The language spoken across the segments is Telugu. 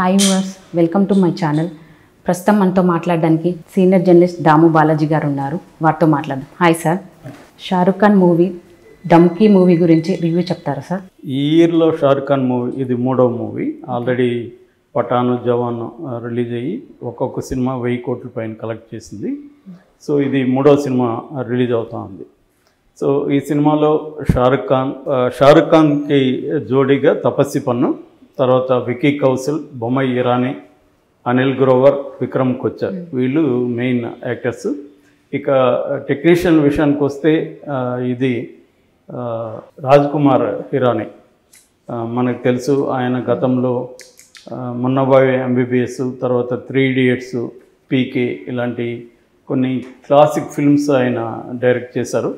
Hi viewers, welcome to my channel. ప్రస్తుతం మనతో మాట్లాడడానికి సీనియర్ జర్నలిస్ట్ దాము బాలాజీ గారు ఉన్నారు. వారితో మాట్లాడదాం. Hi sir. Shahrukh Khan movie Dhamki movie గురించి రివ్యూ చెప్తారా సార్? ఈ ఇయర్లో షారుఖ్ ఖాన్ మూవీ ఇది 3వ మూవీ. ఆల్రెడీ పఠాన్, జవాన్ రిలీజ్ అయ్యి ఒక్కొక్క సినిమా 1000 కోట్ల పైన కలెక్ట్ చేసింది. సో ఇది 3వ సినిమా రిలీజ్ అవుతా ఉంది. సో ఈ సినిమాలో షారుఖ్ ఖాన్కి జోడీగా తపస్సి పన్ను, తర్వాత వికీ కౌశల్, బొమ్మై ఇరానీ, అనిల్ గ్రోవర్, విక్రమ్ కొచ్చర్ వీళ్ళు మెయిన్ యాక్టర్స్. ఇక టెక్నీషియన్ విషయానికి వస్తే ఇది రాజ్కుమార్ హిరానీ. మనకు తెలుసు ఆయన గతంలో మున్నాబాయ్ ఎంబీబీఎస్, తర్వాత 3 ఇడియట్స్, పీకే ఇలాంటి కొన్ని క్లాసిక్ ఫిల్మ్స్ ఆయన డైరెక్ట్ చేశారు.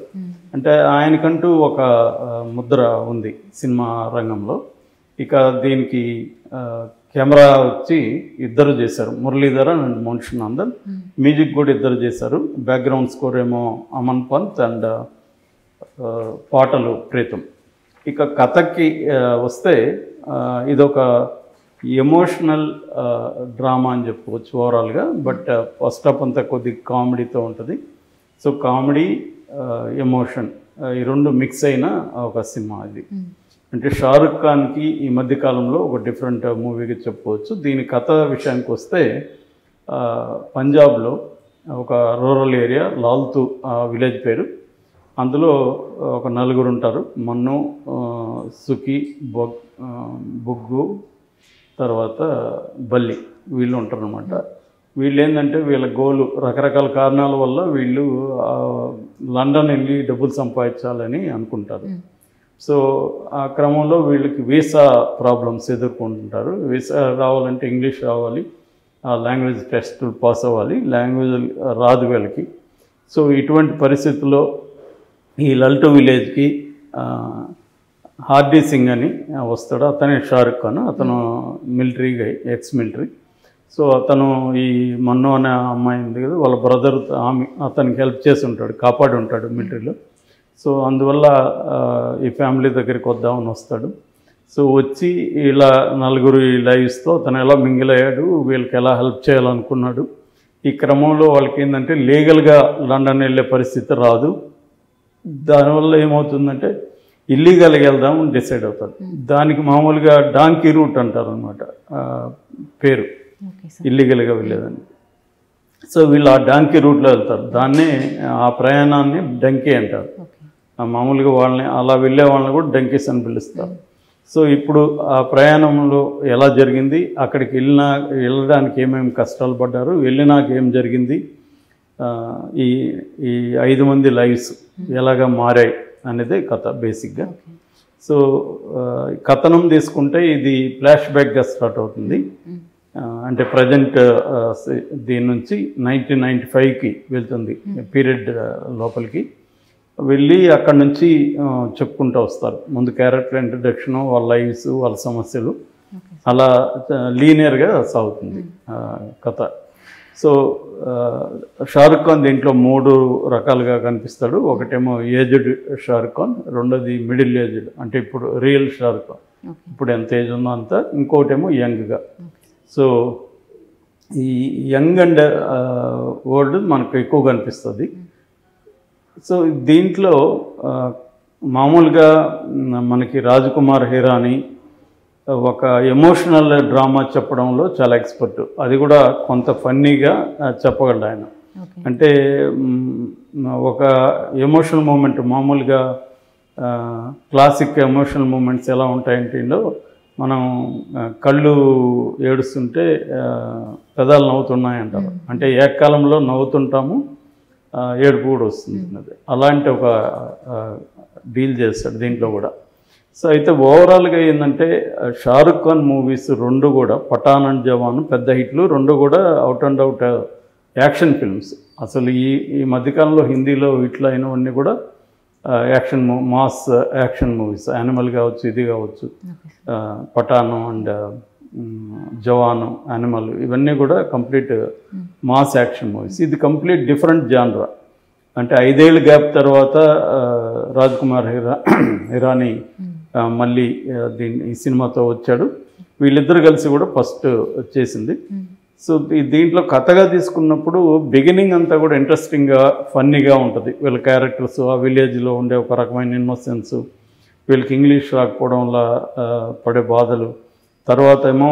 అంటే ఆయనకంటూ ఒక ముద్ర ఉంది సినిమా రంగంలో. ఇక దీనికి కెమెరా వచ్చి ఇద్దరు చేశారు, మురళీధరన్ అండ్ మోన్షునందన్. మ్యూజిక్ కూడా ఇద్దరు చేశారు. బ్యాక్గ్రౌండ్ స్కోర్ ఏమో అమన్ పంత్ అండ్ పాటలు ప్రీతం. ఇక కథకి వస్తే ఇదొక ఎమోషనల్ డ్రామా అని చెప్పుకోవచ్చు ఓవరాల్గా. బట్ ఫస్ట్ హాఫ్ అంతా కొద్ది కామెడీతో ఉంటుంది. సో కామెడీ, ఎమోషన్ ఈ రెండు మిక్స్ అయిన ఒక సినిమా ఇది. అంటే షారుఖ్ ఖాన్కి ఈ మధ్యకాలంలో ఒక డిఫరెంట్ మూవీగా చెప్పుకోవచ్చు. దీని కథ విషయానికి వస్తే పంజాబ్లో ఒక రూరల్ ఏరియా లాల్తు విలేజ్ పేరు. అందులో ఒక 4 ఉంటారు. మన్ను, సుఖి, బొగ్గు, తర్వాత బల్లి వీళ్ళు ఉంటారు అనమాట. వీళ్ళు ఏంటంటే వీళ్ళ గోలు రకరకాల కారణాల వల్ల వీళ్ళు లండన్ వెళ్ళి డబ్బులు సంపాదించాలని అనుకుంటారు. సో ఆ క్రమంలో వీళ్ళకి వీసా ప్రాబ్లమ్స్ ఎదుర్కొంటుంటారు. వీసా రావాలంటే ఇంగ్లీష్ రావాలి, ఆ లాంగ్వేజ్ టెస్ట్ పాస్ అవ్వాలి, లాంగ్వేజ్ రాదు వీళ్ళకి. సో ఇటువంటి పరిస్థితుల్లో ఈ లల్టు విలేజ్కి హార్డీ సింగ్ అని వస్తాడు. అతనే షారుఖ్ ఖాన్. అతను మిలిటరీగా, ఎక్స్ మిలిటరీ. సో అతను ఈ మన్ను అనే అమ్మాయి ఉంది కదా, వాళ్ళ బ్రదర్ అతనికి హెల్ప్ చేసి ఉంటాడు, కాపాడి ఉంటాడు మిలిటరీలో. సో అందువల్ల ఈ ఫ్యామిలీ దగ్గరికి వద్దామని వస్తాడు. సో వచ్చి ఇలా 4 లైవ్స్తో తను ఎలా మింగిల్ అయ్యాడు, వీళ్ళకి ఎలా హెల్ప్ చేయాలనుకున్నాడు. ఈ క్రమంలో వాళ్ళకి ఏంటంటే లీగల్గా లండన్ వెళ్ళే పరిస్థితి రాదు. దానివల్ల ఏమవుతుందంటే ఇల్లీగల్గా వెళ్దామని డిసైడ్ అవుతాడు. దానికి మామూలుగా డాంకీ రూట్ అంటారు అనమాట పేరు, ఇల్లీగల్గా వెళ్ళేదాన్ని. సో వీళ్ళు ఆ డాంకీ రూట్లో వెళ్తారు. దాన్నే ఆ ప్రయాణాన్ని డంకీ అంటారు. మామూలుగా వాళ్ళని అలా వెళ్ళే వాళ్ళని కూడా డంకీస్ అని పిలుస్తారు. సో ఇప్పుడు ఆ ప్రయాణంలో ఎలా జరిగింది, అక్కడికి వెళ్ళడానికి ఏమేమి కష్టాలు పడ్డారు, వెళ్ళినాక ఏం జరిగింది, ఈ 5 మంది లైవ్స్ ఎలాగా మారాయి అనేదే కథ బేసిక్గా. సో కథనం తీసుకుంటే ఇది ఫ్లాష్ బ్యాక్గా స్టార్ట్ అవుతుంది. అంటే ప్రజెంట్ దీని నుంచి 1995కి వెళ్తుంది పీరియడ్ లోపలికి వెళ్ళి అక్కడ నుంచి చెప్పుకుంటూ వస్తారు. ముందు క్యారెక్టర్ ఇంట్రడక్షను, వాళ్ళ లైవ్స్, వాళ్ళ సమస్యలు, అలా లీనియర్గా సాగుతుంది కథ. సో షారుఖ్ ఖాన్ దీంట్లో 3 రకాలుగా కనిపిస్తాడు. ఒకటేమో ఏజ్డ్ షారుఖ్ ఖాన్, రెండోది మిడిల్ ఏజ్డ్ అంటే ఇప్పుడు రియల్ షారుఖ్ ఖాన్, ఇప్పుడు ఎంత ఏజ్ ఉందో అంత. ఇంకోటేమో యంగ్గా. సో ఈ యంగ్ అండ్ ఓల్డ్ మనకు ఎక్కువ కనిపిస్తుంది. సో దీంట్లో మామూలుగా మనకి రాజ్కుమార్ హిరానీ ఒక ఎమోషనల్ డ్రామా చెప్పడంలో చాలా ఎక్స్పర్ట్. అది కూడా కొంత ఫన్నీగా చెప్పగలడు ఆయన. అంటే ఒక ఎమోషనల్ మూమెంట్, మామూలుగా క్లాసిక్ ఎమోషనల్ మూమెంట్స్ ఎలా ఉంటాయంటే ఇందులో మనం కళ్ళు ఏడుస్తుంటే పెదాలు నవ్వుతున్నాయి అంటారు. అంటే ఏకకాలంలో నవ్వుతుంటాము, ఏడుపు కూడా వస్తుంది. అలాంటి ఒక డీల్ చేస్తాడు దీంట్లో కూడా. సో అయితే ఓవరాల్గా ఏంటంటే షారుఖ్ ఖాన్ మూవీస్ 2 కూడా పఠాన్ అండ్ జవాన్ పెద్ద హిట్లు, 2 కూడా out and out action films. అసలు ఈ మధ్యకాలంలో హిందీలో ఇట్లా అయినవన్నీ కూడా action mass action movies. Animal కావచ్చు, ఇది కావచ్చు, పఠాను అండ్ జవాను, యానిమల్, ఇవన్నీ కూడా కంప్లీట్ మాస్ యాక్షన్ మూవీస్. ఇది కంప్లీట్ డిఫరెంట్ జాన్రా. అంటే 5 ఏళ్ళ గ్యాప్ తర్వాత రాజ్కుమార్ హిరానీ మళ్ళీ ఈ సినిమాతో వచ్చాడు. వీళ్ళిద్దరు కలిసి కూడా ఫస్ట్ చేసింది. సో దీంట్లో కథగా తీసుకున్నప్పుడు బిగినింగ్ అంతా కూడా ఇంట్రెస్టింగ్గా ఫన్నీగా ఉంటుంది. వీళ్ళ క్యారెక్టర్స్, ఆ విలేజ్లో ఉండే ఒక రకమైన ఇన్నోసెన్స్, వీళ్ళకి ఇంగ్లీష్ రాకపోవడం వల్ల పడే బాధలు, తర్వాత ఏమో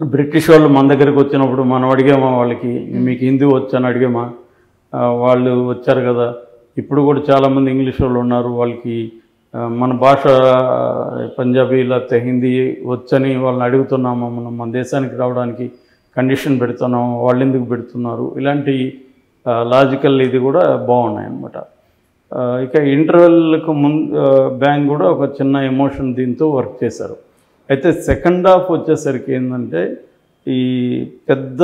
బ్రిటిష్ వాళ్ళు మన దగ్గరికి వచ్చినప్పుడు మనం అడిగామా వాళ్ళకి, మీకు హిందీ వచ్చని అడిగామా, వాళ్ళు వచ్చారు కదా, ఇప్పుడు కూడా చాలామంది ఇంగ్లీష్ వాళ్ళు ఉన్నారు, వాళ్ళకి మన భాష పంజాబీ లేకపోతే హిందీ వచ్చని వాళ్ళని అడుగుతున్నామా, మనం మన దేశానికి రావడానికి కండిషన్ పెడుతున్నాం, వాళ్ళు ఎందుకు పెడుతున్నారు, ఇలాంటి లాజికల్ ఇది కూడా బాగున్నాయి అన్నమాట. ఇక ఇంటర్వెల్కు ముందు బ్యాంక్ కూడా ఒక చిన్న ఎమోషన్ దీంతో వర్క్ చేశారు. అయితే సెకండ్ హాఫ్ వచ్చేసరికి ఏంటంటే ఈ పెద్ద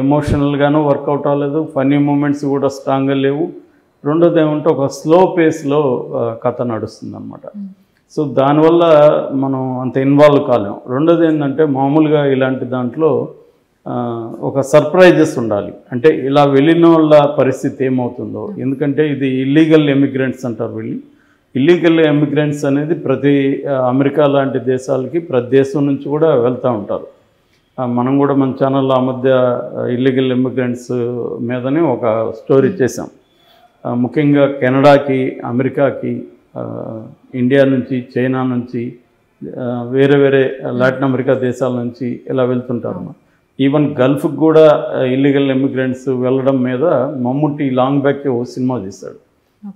ఎమోషనల్గానూ వర్కౌట్ అవ్వలేదు, ఫన్నీ మూమెంట్స్ కూడా స్ట్రాంగ్గా లేవు. రెండోది ఏమంటే ఒక స్లో పేస్లో కథ నడుస్తుంది అన్నమాట. సో దానివల్ల మనం అంత ఇన్వాల్వ్ కాలేము. రెండోది ఏంటంటే మామూలుగా ఇలాంటి దాంట్లో ఒక సర్ప్రైజెస్ ఉండాలి. అంటే ఇలా వెళ్ళిన వాళ్ళ పరిస్థితి ఏమవుతుందో, ఎందుకంటే ఇది ఇల్లీగల్ ఎమిగ్రెంట్స్ అంటారు వీళ్ళు. ఇల్లీగల్ ఎమిగ్రెంట్స్ అనేది ప్రతి అమెరికా లాంటి దేశాలకి ప్రతి దేశం నుంచి కూడా వెళ్తూ ఉంటారు. మనం కూడా మన ఛానల్లో ఆ మధ్య ఇల్లీగల్ ఎమిగ్రెంట్స్ మీదనే ఒక స్టోరీ చేసాం. ముఖ్యంగా కెనడాకి, అమెరికాకి, ఇండియా నుంచి, చైనా నుంచి, వేరే వేరే లాటిన్ అమెరికా దేశాల నుంచి ఇలా వెళ్తుంటారు. ఈవెన్ గల్ఫ్కి కూడా ఇల్లీగల్ ఎమిగ్రెంట్స్ వెళ్ళడం మీద మమ్ముట్టి లాంగ్ బ్యాక్ ఓ సినిమా తీశాడు.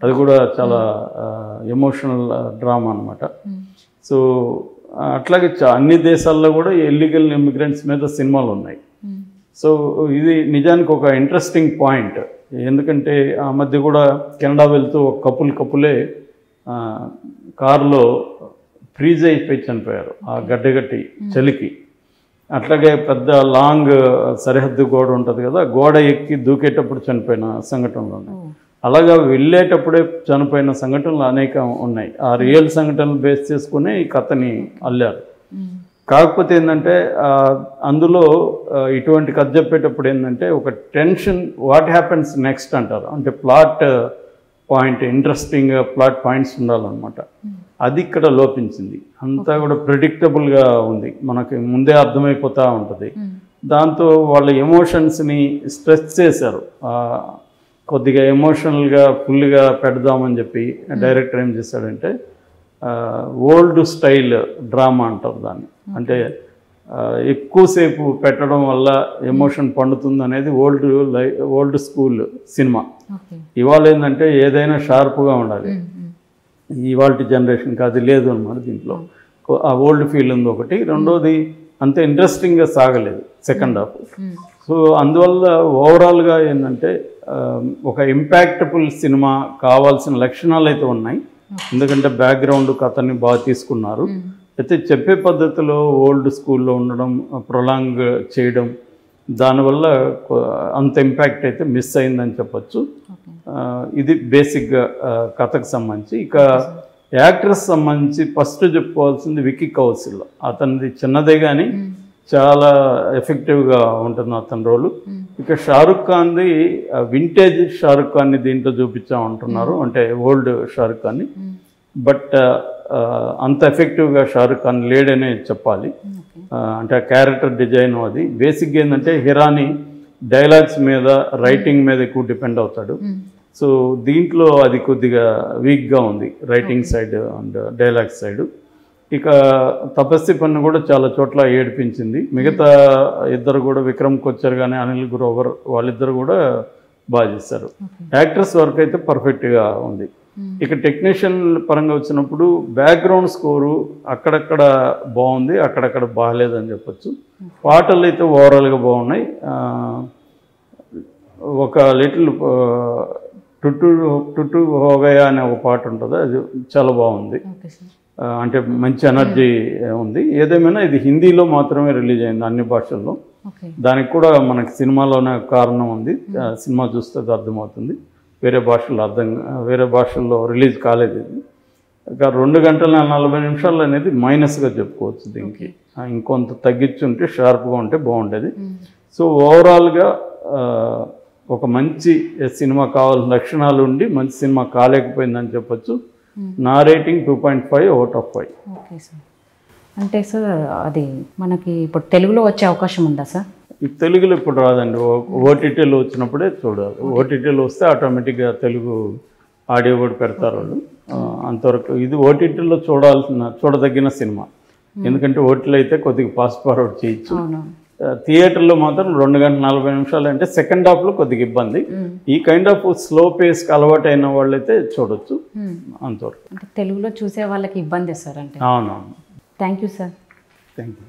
అది కూడా చాలా ఎమోషనల్ డ్రామా అనమాట. సో అట్లాగే అన్ని దేశాల్లో కూడా ఇల్లీగల్ ఇమిగ్రెంట్స్ మీద సినిమాలు ఉన్నాయి. సో ఇది నిజానికి ఒక ఇంట్రెస్టింగ్ పాయింట్. ఎందుకంటే ఆ మధ్య కూడా కెనడా వెళ్తూ ఒక కపులే కారులో ఫ్రీజ్ అయిపోయి చనిపోయారు ఆ గడ్డగట్టి చలికి. అట్లాగే పెద్ద లాంగ్ సరిహద్దు గోడ ఉంటుంది కదా, గోడ ఎక్కి దూకేటప్పుడు చనిపోయిన సంఘటనలు ఉన్నాయి. అలాగా వెళ్ళేటప్పుడే చనిపోయిన సంఘటనలు అనేకం ఉన్నాయి. ఆ రియల్ సంఘటనలు బేస్ చేసుకుని ఈ కథని అల్లారు. కాకపోతే ఏంటంటే అందులో ఇటువంటి కథ చెప్పేటప్పుడు ఏంటంటే ఒక టెన్షన్, వాట్ హ్యాపెన్స్ నెక్స్ట్ అంటారు. అంటే plot point, interesting plot points ఉండాలన్నమాట. అది ఇక్కడ లోపించింది. అంతా కూడా ప్రిడిక్టబుల్గా ఉంది, మనకి ముందే అర్థమైపోతూ ఉంటుంది. దాంతో వాళ్ళ ఎమోషన్స్ని స్ట్రెస్ చేశారు. కొద్దిగా ఎమోషనల్గా ఫుల్గా పెడదామని చెప్పి డైరెక్టర్ ఏం చేశాడంటే ఓల్డ్ స్టైల్ డ్రామా అంటారు దాన్ని. అంటే ఎక్కువసేపు పెట్టడం వల్ల ఎమోషన్ పండుతుంది అనేది ఓల్డ్ స్కూల్ సినిమా. ఇవాళ ఏంటంటే ఏదైనా షార్ప్గా ఉండాలి. ఇవాళ జనరేషన్కి అది లేదు అన్నమాట. దీంట్లో ఆ ఓల్డ్ ఫీల్ ఉంది ఒకటి. రెండోది అంత ఇంట్రెస్టింగ్గా సాగలేదు సెకండ్ హాఫ్. సో అందువల్ల ఓవరాల్గా ఏంటంటే ఒక ఇంపాక్ట్ఫుల్ సినిమా కావాల్సిన లక్షణాలు అయితే ఉన్నాయి. ఎందుకంటే బ్యాక్గ్రౌండ్ కథని బాగా తీసుకున్నారు. అయితే చెప్పే పద్ధతిలో ఓల్డ్ స్కూల్లో ఉండడం, ప్రొలాంగ్ చేయడం, దానివల్ల అంత ఇంపాక్ట్ అయితే మిస్ అయిందని చెప్పచ్చు. ఇది బేసిక్గా కథకు సంబంధించి. ఇక యాక్ట్రెస్ సంబంధించి ఫస్ట్ చెప్పుకోవాల్సింది విక్కీ కౌశల్. అతనిది చిన్నదే కానీ చాలా ఎఫెక్టివ్గా ఉంటుంది అతని రోలు. ఇక షారుఖ్ ఖాన్ది వింటేజ్ షారుఖ్ ఖాన్ని దీంట్లో చూపించామంటున్నారు, అంటే ఓల్డ్ షారుఖ్ ఖాన్ని. బట్ అంత ఎఫెక్టివ్గా షారుఖ్ ఖాన్ లేడనే చెప్పాలి. అంటే ఆ క్యారెక్టర్ డిజైన్ అది బేసిక్గా ఏంటంటే హిరాని డైలాగ్స్ మీద, రైటింగ్ మీద ఎక్కువ డిపెండ్ అవుతాడు. సో దీంట్లో అది కొద్దిగా వీక్గా ఉంది, writing side and dialogue side. ఇక తపస్సి పన్ను కూడా చాలా చోట్ల ఏడిపించింది. మిగతా ఇద్దరు కూడా, విక్రమ్ కొచ్చర్ కానీ అనిల్ గ్రోవర్, వాళ్ళిద్దరు కూడా బాగా చేశారు. యాక్ట్రెస్ వర్క్ అయితే పర్ఫెక్ట్గా ఉంది. ఇక టెక్నీషియన్ పరంగా వచ్చినప్పుడు బ్యాక్గ్రౌండ్ స్కోరు అక్కడక్కడ బాగుంది, అక్కడక్కడ బాగాలేదని చెప్పచ్చు. పాటలు అయితే ఓవరాల్గా బాగున్నాయి. ఒక లిటిల్ టుట్టు హోగయా అనే ఒక పాట ఉంటుంది, అది చాలా బాగుంది. అంటే మంచి ఎనర్జీ ఉంది. ఏదేమైనా ఇది హిందీలో మాత్రమే రిలీజ్ అయింది, అన్ని భాషల్లో. దానికి కూడా మనకి సినిమాలోనే కారణం ఉంది. సినిమా చూస్తే అర్థమవుతుంది. వేరే భాషల్లో రిలీజ్ కాలేదు ఇది. ఇక 2 గంటల 40 నిమిషాలు అనేది మైనస్గా చెప్పుకోవచ్చు. దీనికి ఇంకొంత తగ్గించుంటే షార్ప్గా ఉంటే బాగుండేది. సో ఓవరాల్గా ఒక మంచి సినిమా కావాల్సిన లక్షణాలు ఉండి మంచి సినిమా కాలేకపోయిందని చెప్పచ్చు. నా rating 2.5 out of 5. Okay sir. అంటే సార్ అది మనకి ఇప్పుడు తెలుగులో వచ్చే అవకాశం ఉందా సార్? ఈ తెలుగులో ఇప్పుడు రాదండి, ఓటీటీలో వచ్చినప్పుడే చూడాలి. ఓటీటీలో వస్తే ఆటోమేటిక్గా తెలుగు ఆడియో కూడా పెడతారు వాళ్ళు. అంతవరకు ఇది ఓటీటీలో చూడదగిన సినిమా. ఎందుకంటే ఓటీటీలో అయితే కొద్దిగా ఫాస్ట్ ఫార్వర్డ్ చేయొచ్చు. థియేటర్లో మాత్రం 2 గంటల 40 నిమిషాలు అంటే సెకండ్ హాఫ్లో కొద్దిగా ఇబ్బంది. ఈ కైండ్ ఆఫ్ స్లో పేస్కి అలవాటు అయిన వాళ్ళైతే చూడొచ్చు. అంతవరకు అంటే తెలుగులో చూసే వాళ్ళకి ఇబ్బంది సార్ అంటే. అవునవును. Thank you sir. Thank you.